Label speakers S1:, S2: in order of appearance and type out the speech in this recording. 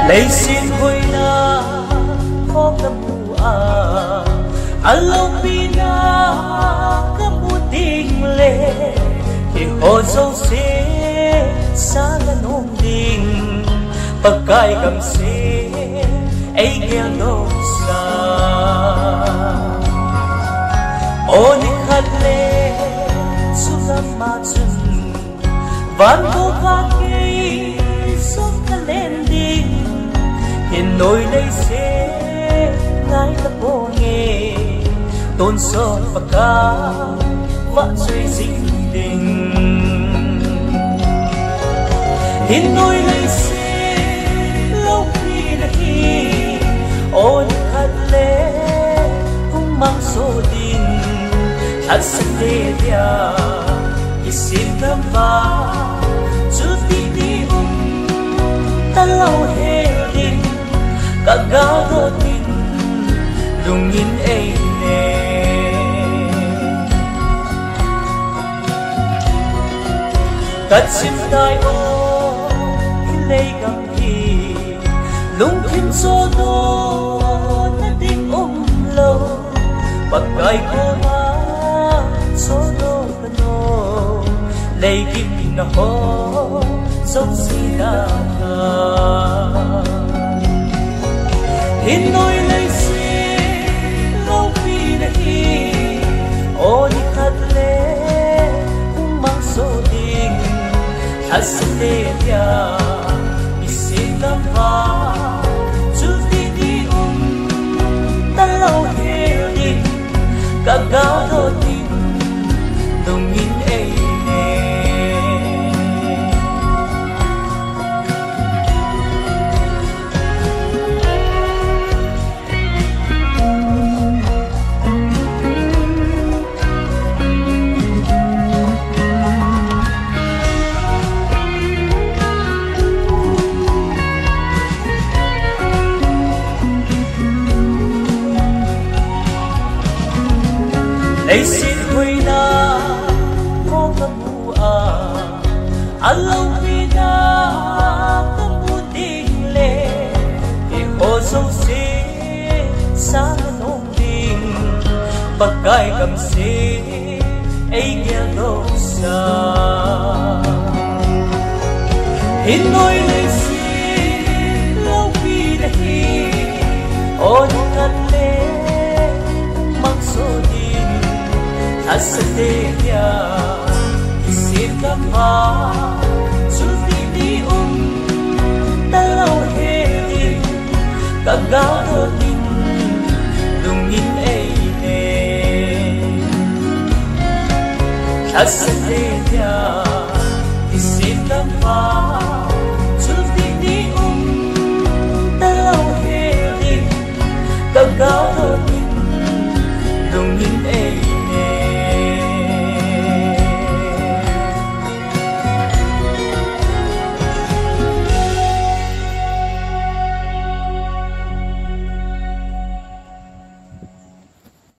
S1: lấy xin hồi na có tâm mù alo pina có mù tình lệ thì hồ dâu xế xa là nông đình pakai cầm xế ấy kêu đâu xa ô đi khát lệ su ra mà chân van vô ca cây sống ta lên đình hiện nỗi đây sẽ ngay là vô nghề tôn son và ca vẫn duy dính tình hiện nỗi đây sẽ lâu khi là khi ôi khát lệ cũng mang số tình thật sự để dia isim thơm và chút tí đi ta lâu hè đình cả gáo đô tình lùng nhìn ấy nè cất chim tai ô lấy găng thì lung kim số đô ta tình lâu bậc cài cô má số đô lấy kim nó hô giống gì đã hiện nỗi lấy gì lâu vì đây ô đi khát lệ cũng mang số tình thật sự để dia đi xin tâm va chút đi ta lâu hè đi cả gáo đô tình đồng nhìn ấy lấy xin huy na có tâm mù alo vì na tâm mù tình lệ thì hồ dâu xế xa nông tình pakai cầm xế ấy kia đâu xa hiện nỗi lấy xin lâu vì đây ôi thật lệ mang số tình thật sự để dia xin cảm ơn chút đi ta lâu hè đi cả gáo đô tình lùng nhìn ấy nè thật sự để dia xin cảm ơn chút đi ta lâu hè đi cả gáo đô tình lùng nhìn ấy